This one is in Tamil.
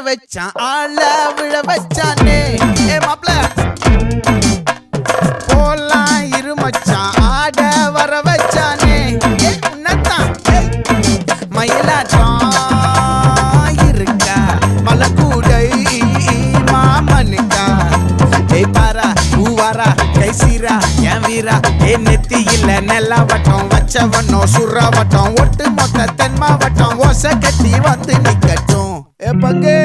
வச்சான் ஆள விழ வச்சானே மாப்ள போலாம் இருமச்சான் ஆட வர வச்சானே உன்னத்தான் மயிலாட்டம் இருக்கா மலக்கூடை மாமனுக்கா பாரா பூவாரா கைசீரா என் வீரா நெத்தி இல்ல நெல்லா வட்டம் வச்சவனோ சுறா வட்டம் ஒட்டு மொத்த தென் மாவட்டம் ஓசை கட்டி வந்து நிக்கட்டும் பங்கே